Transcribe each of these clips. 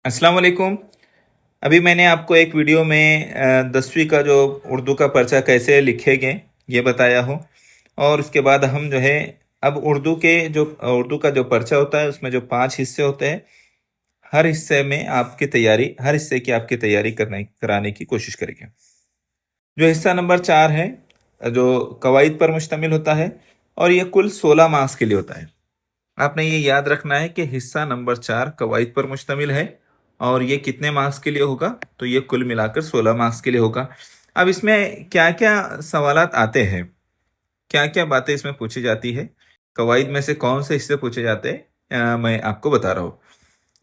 अस्सलाम वालेकुम। अभी मैंने आपको एक वीडियो में 10वीं का जो उर्दू का पर्चा कैसे लिखेंगे ये बताया हूँ। और उसके बाद हम जो है अब उर्दू का जो पर्चा होता है उसमें जो 5 हिस्से होते हैं। हर हिस्से की आपकी तैयारी करने कराने की कोशिश करेंगे। जो हिस्सा नंबर 4 है जो कवायद पर मुश्तमिल होता है और ये कुल 16 मार्क्स के लिए होता है। आपने ये याद रखना है कि हिस्सा नंबर 4 कवायद पर मुश्तमिल है और ये कितने मार्क्स के लिए होगा, तो ये कुल मिलाकर 16 मार्क्स के लिए होगा। अब इसमें क्या क्या सवालात आते हैं, क्या क्या बातें इसमें पूछी जाती है, कवायद में से कौन से हिस्से पूछे जाते हैं, मैं आपको बता रहा हूँ।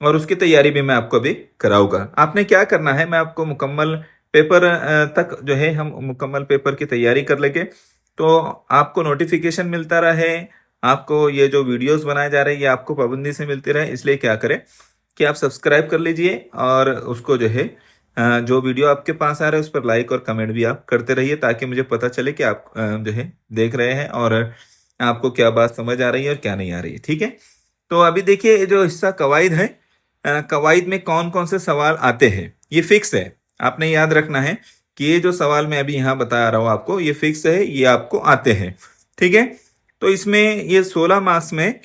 और उसकी तैयारी भी मैं आपको अभी कराऊंगा। आपने क्या करना है, मैं आपको मुकम्मल पेपर तक जो है हम मुकम्मल पेपर की तैयारी कर लेंगे, तो आपको नोटिफिकेशन मिलता रहे, आपको ये जो वीडियोस बनाए जा रहे हैं ये आपको पाबंदी से मिलती रहे। इसलिए क्या करें कि आप सब्सक्राइब कर लीजिए और उसको जो है जो वीडियो आपके पास आ रहा है उस पर लाइक और कमेंट भी आप करते रहिए, ताकि मुझे पता चले कि आप जो है देख रहे हैं और आपको क्या बात समझ आ रही है और क्या नहीं आ रही है। ठीक है, तो अभी देखिए ये जो हिस्सा कवायद है, कवायद में कौन कौन से सवाल आते हैं ये फिक्स है। आपने याद रखना है कि ये जो सवाल मैं अभी यहाँ बता रहा हूँ आपको ये फिक्स है, ये आपको आते हैं। ठीक है, तो इसमें ये 16 मार्क्स में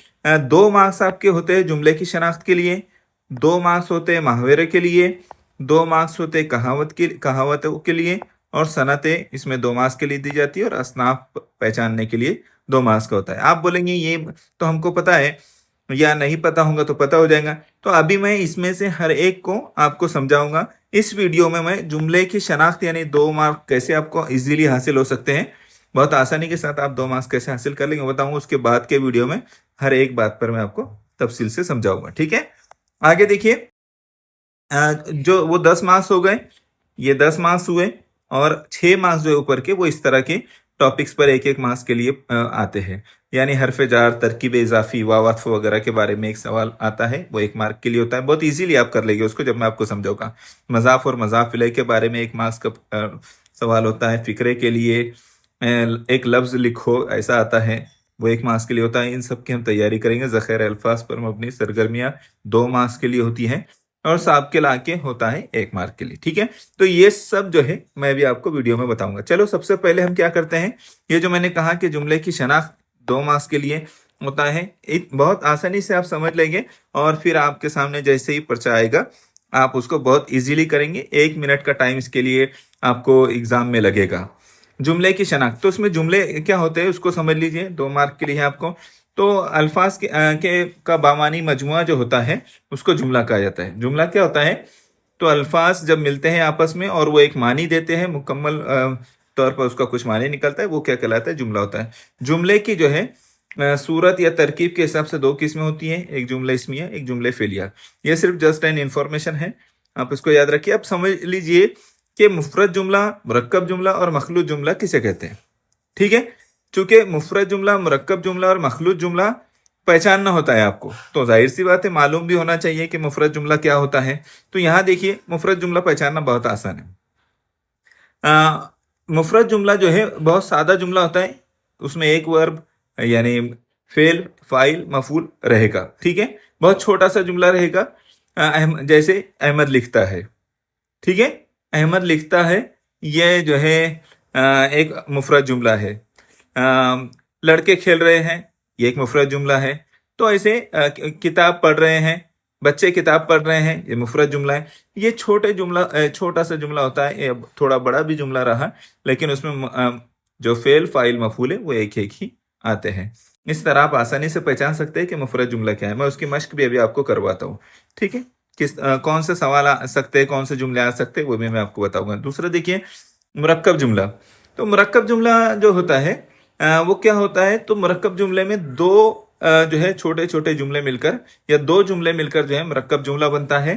2 मार्क्स आपके होते हैं जुमले की शनाख्त के लिए, 2 मार्क्स होते हैं मुहावरे के लिए, 2 मार्क्स होते हैं कहावतों के लिए, और सनतें इसमें 2 मार्क्स के लिए दी जाती है, और असनाफ पहचानने के लिए 2 मार्क्स का होता है। आप बोलेंगे ये तो हमको पता है, या नहीं पता होगा तो पता हो जाएगा। तो अभी मैं इसमें से हर एक को आपको समझाऊंगा। इस वीडियो में मैं जुमले की शनाख्त यानी 2 मार्क कैसे आपको इजीली हासिल हो सकते हैं, बहुत आसानी के साथ आप 2 मार्क्स कैसे हासिल कर लेंगे बताऊंगा। उसके बाद के वीडियो में हर एक बात पर मैं आपको तफसील से समझाऊंगा। ठीक है, आगे देखिए। जो वो 10 मार्क्स हो गए, ये 10 मार्क्स हुए, और 6 मार्क्स जो है ऊपर के वो इस तरह के टॉपिक्स पर एक एक मार्क्स के लिए आते हैं। यानी हरफ जार, तरकीब इजाफी, वावत्फ वगैरह के बारे में एक सवाल आता है, वो 1 मार्क के लिए होता है। बहुत इजीली आप कर लेंगे उसको जब मैं आपको समझाऊंगा। मजाफ और मजाफ इलैह के बारे में 1 मार्क्स का सवाल होता है। फिक्रे के लिए एक लफ्ज लिखो ऐसा आता है, वो 1 मार्क्स के लिए होता है। इन सब की हम तैयारी करेंगे। ज़ख़ीर अल्फाज पर मबनी सरगर्मियाँ 2 मार्क्स के लिए होती हैं, और साहब के लाके होता है 1 मार्क के लिए। ठीक है, तो ये सब जो है मैं भी आपको वीडियो में बताऊंगा। चलो सबसे पहले हम क्या करते हैं, ये जो मैंने कहा कि जुमले की शनाख्त 2 मार्क्स के लिए होता है, बहुत आसानी से आप समझ लेंगे। और फिर आपके सामने जैसे ही पर्चा आएगा आप उसको बहुत इजीली करेंगे। 1 मिनट का टाइम इसके लिए आपको एग्जाम में लगेगा। जुमले की शनाख्त, तो उसमें जुमले क्या होते हैं उसको समझ लीजिए। 2 मार्क के लिए है आपको। तो अल्फाज के का बामानी मजमुआ जो होता है उसको जुमला कहा जाता है। जुमला क्या होता है, तो अल्फाज जब मिलते हैं आपस में और वो एक मानी देते हैं, मुकम्मल तौर पर उसका कुछ मानी निकलता है, वो क्या कहलाता है, जुमला होता है। जुमले की जो है सूरत या तरकीब के हिसाब से 2 किस्में होती हैं, एक जुमला इस्मिया, एक जुमले फेलिया। ये सिर्फ जस्ट एन इंफॉर्मेशन है, आप इसको याद रखिए। अब समझ लीजिए कि मुफरद जुमला, मुरक्कब जुमला और मखलूत जुमला किसे कहते हैं। ठीक है, चूंकि मुफरद जुमला, मुरक्कब जुमला और मखलूत जुमला पहचानना होता है आपको, तो जाहिर सी बात है मालूम भी होना चाहिए कि मुफरद जुमला क्या होता है। तो यहाँ देखिए मुफरद जुमला पहचानना बहुत आसान है। मुफरद जुमला जो है बहुत सादा जुमला होता है, उसमें एक वर्ब यानी फेल, फाइल, मफूल रहेगा। ठीक है, बहुत छोटा सा जुमला रहेगा। जैसे अहमद लिखता है। ठीक है, अहमद लिखता है, ये जो है एक मुफरद जुमला है। लड़के खेल रहे हैं, ये एक मुफरद जुमला है। तो ऐसे किताब पढ़ रहे हैं, बच्चे किताब पढ़ रहे हैं, ये मुफरद जुमला है। ये छोटा सा जुमला होता है, ये थोड़ा बड़ा भी जुमला रहा, लेकिन उसमें जो फेल, फाइल, मफूल है वो एक एक ही आते हैं। इस तरह आप आसानी से पहचान सकते हैं कि मुफरद जुमला क्या है। मैं उसकी मश्क भी अभी आपको करवाता हूँ। ठीक है, कौन से सवाल आ सकते हैं, कौन से जुमले आ सकते हैं, वो भी मैं आपको बताऊंगा। दूसरा देखिए मुरक्कब जुमला। तो मुरक्कब जुमला जो होता है वो क्या होता है, तो मुरक्कब जुमले में दो जो है छोटे छोटे जुमले मिलकर या 2 जुमले मिलकर जो है मुरक्कब जुमला बनता है।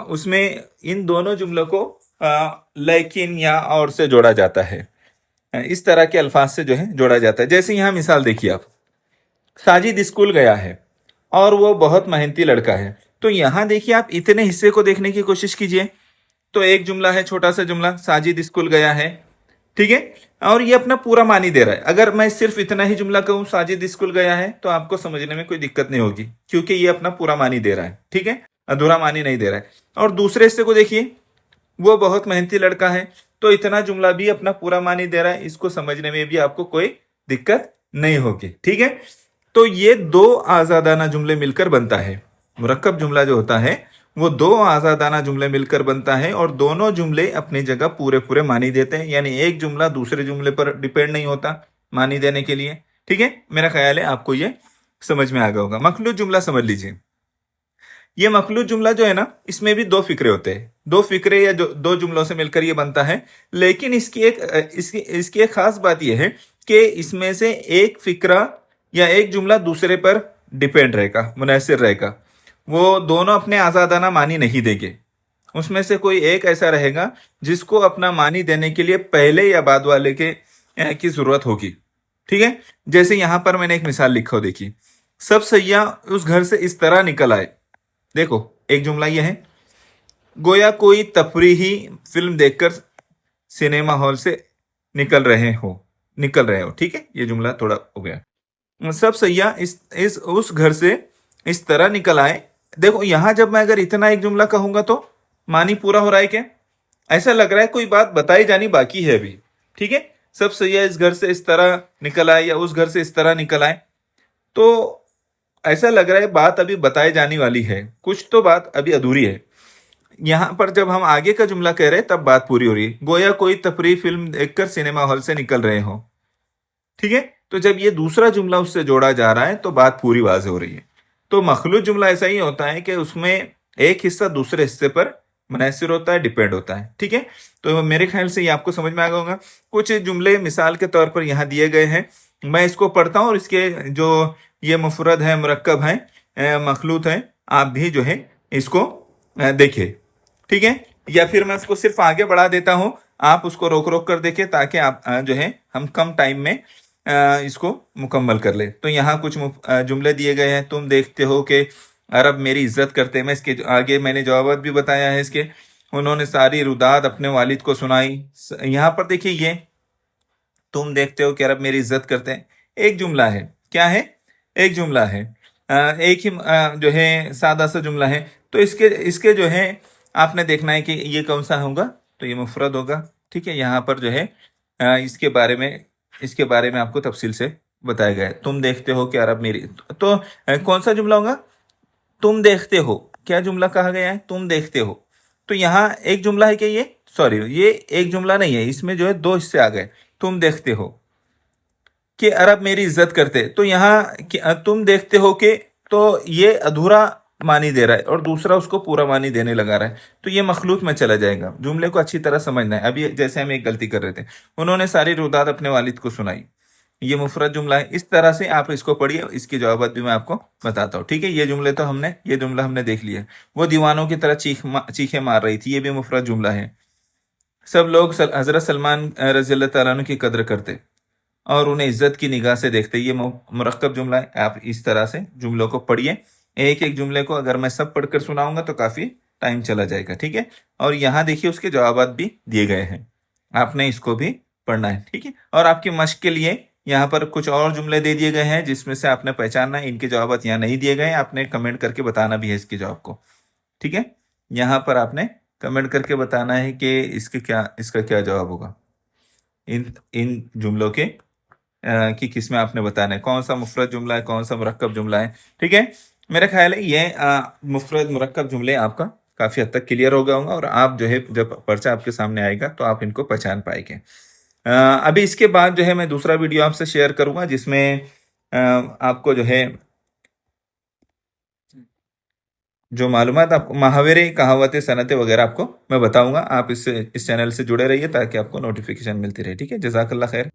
उसमें इन दोनों जुमलों को लेकिन या और से जोड़ा जाता है। इस तरह के अल्फाज से जो है जोड़ा जाता है। जैसे यहाँ मिसाल देखिए आप, साजिद स्कूल गया है और वो बहुत मेहनती लड़का है। तो यहाँ देखिए आप इतने हिस्से को देखने की कोशिश कीजिए। तो एक जुमला है, छोटा सा जुमला, साजिद स्कूल गया है। ठीक है, और ये अपना पूरा मानी दे रहा है। अगर मैं सिर्फ इतना ही जुमला कहूँ साजिद स्कूल गया है तो आपको समझने में कोई दिक्कत नहीं होगी, क्योंकि ये अपना पूरा मानी दे रहा है। ठीक है, अधूरा मानी नहीं दे रहा है। और दूसरे हिस्से को देखिए, वो बहुत मेहनती लड़का है, तो इतना जुमला भी अपना पूरा मानी दे रहा है। इसको समझने में भी आपको कोई दिक्कत नहीं होगी, ठीक है। तो ये दो आजादाना जुमले मिलकर बनता है। मुरक्कब जुमला जो होता है वो दो आजादाना जुमले मिलकर बनता है, और दोनों जुमले अपनी जगह पूरे पूरे मानी देते हैं। यानी एक जुमला दूसरे जुमले पर डिपेंड नहीं होता मानी देने के लिए, ठीक है। मेरा ख्याल है आपको ये समझ में आ गया होगा। मखलूत जुमला समझ लीजिए। ये मखलूत जुमला जो है ना, इसमें भी दो फिक्रे होते हैं। दो फिक्रे या जो दो जुमलों से मिलकर ये बनता है। लेकिन इसकी एक खास बात यह है कि इसमें से एक फिक्रा या एक जुमला दूसरे पर डिपेंड रहेगा, मुनहसिर रहेगा। वो दोनों अपने आजादाना मानी नहीं देंगे। उसमें से कोई एक ऐसा रहेगा जिसको अपना मानी देने के लिए पहले या बाद वाले के की जरूरत होगी, ठीक है। जैसे यहां पर मैंने एक मिसाल लिखा हो, देखिए। सब सैयाह उस घर से इस तरह निकल आए। देखो, एक जुमला यह है, गोया कोई तफरीही फिल्म देखकर सिनेमा हॉल से निकल रहे हो, ठीक है। ये जुमला थोड़ा हो गया। सब सैयाह इस उस घर से इस तरह निकल आए। देखो, यहां जब मैं अगर इतना एक जुमला कहूंगा तो मानी पूरा हो रहा है क्या? ऐसा लग रहा है कोई बात बताई जानी बाकी है अभी, ठीक है। सब सैयाह इस घर से इस तरह निकल आए या उस घर से इस तरह निकल आए, तो ऐसा लग रहा है बात अभी बताई जाने वाली है, कुछ तो बात अभी अधूरी है। यहां पर जब हम आगे का जुमला कह रहे हैं तब बात पूरी हो रही है। गोया कोई तफरीह फिल्म देखकर सिनेमा हॉल से निकल रहे हो, ठीक है। तो जब ये दूसरा जुमला उससे जोड़ा जा रहा है तो बात पूरी वाज़ेह हो रही है। तो मखलूत जुमला ऐसा ही होता है कि उसमें एक हिस्सा दूसरे हिस्से पर मुनहसिर होता है, डिपेंड होता है, ठीक है। तो मेरे ख्याल से ये आपको समझ में आ गया होगा। कुछ जुमले मिसाल के तौर पर यहाँ दिए गए हैं, मैं इसको पढ़ता हूँ और इसके जो ये मुफरद है, मुरक्कब है, मखलूत है, आप भी जो है इसको देखिए, ठीक है। या फिर मैं उसको सिर्फ आगे बढ़ा देता हूँ, आप उसको रोक रोक कर देखिए, ताकि आप जो है हम कम टाइम में इसको मुकम्मल कर ले। तो यहाँ कुछ जुमले दिए गए हैं। तुम देखते हो कि अरब मेरी इज्जत करते हैं। मैं इसके आगे मैंने जवाब भी बताया है इसके। उन्होंने सारी रुदाद अपने वालिद को सुनाई। यहाँ पर देखिए, ये तुम देखते हो कि अरब मेरी इज्जत करते हैं, एक जुमला है। क्या है? एक जुमला है। एक ही जो है सादा सा जुमला है। तो इसके इसके जो है आपने देखना है कि ये कौन सा होगा, तो ये मुफरद होगा, ठीक है। यहाँ पर जो है इसके बारे में आपको तफसील से बताया गया है। तुम देखते हो कि अरब मेरी, तो कौन सा जुमला होगा? तुम देखते हो। क्या जुमला कहा गया है? तुम देखते हो। तो यहाँ एक जुमला है कि ये, सॉरी, ये एक जुमला नहीं है, इसमें जो है दो हिस्से आ गए। तुम देखते हो कि अरब मेरी इज्जत करते, तो यहाँ तुम देखते हो कि, तो ये अधूरा मानी दे रहा है और दूसरा उसको पूरा मानी देने लगा रहा है। तो ये मखलूत में चला जाएगा। जुमले को अच्छी तरह समझना है। अभी जैसे हम एक गलती कर रहे थे, उन्होंने सारी रुदात अपने वालिद को सुनाई, ये मुफरद जुमला है। इस तरह से आप इसको पढ़िए, इसके जवाब भी मैं आपको बताता हूँ, ठीक है। ये जुमला हमने देख लिया। वो दीवानों की तरह चीखें मार रही थी, ये भी मुफरद जुमला है। सब लोग हजरत सलमान रजी अल्लाह तआला अन्हु की कद्र करते और उन्हें इज्जत की निगाह से देखते, ये मुरक्कब जुमला है। आप इस तरह से जुमलों को पढ़िए। एक एक जुमले को अगर मैं सब पढ़कर सुनाऊंगा तो काफी टाइम चला जाएगा, ठीक है। और यहाँ देखिए उसके जवाब भी दिए गए हैं, आपने इसको भी पढ़ना है, ठीक है। और आपकी मश्क के लिए यहाँ पर कुछ और जुमले दे दिए गए हैं जिसमें से आपने पहचानना है। इनके जवाब यहाँ नहीं दिए गए हैं, आपने कमेंट करके बताना भी है इसके जवाब को, ठीक है। यहाँ पर आपने कमेंट करके बताना है कि इसका क्या जवाब होगा। इन इन जुमलों के कि किस में आपने बताना है, कौन सा मुफरद जुमला है, कौन सा मुरक्कब जुमला है, ठीक है। मेरा ख्याल है ये मुफरद मुरक्कब जुमले आपका काफ़ी हद तक क्लियर हो गया होगा, और आप जो है जब पर्चा आपके सामने आएगा तो आप इनको पहचान पाएंगे। अभी इसके बाद जो है मैं दूसरा वीडियो आपसे शेयर करूंगा जिसमें आपको जो है जो मालूमात, आपको मुहावरे, कहावतें, सनतें वगैरह आपको मैं बताऊंगा। आप इस चैनल से जुड़े रहिए ताकि आपको नोटिफिकेशन मिलती रहे, ठीक है। जज़ाकल्लाह खैर।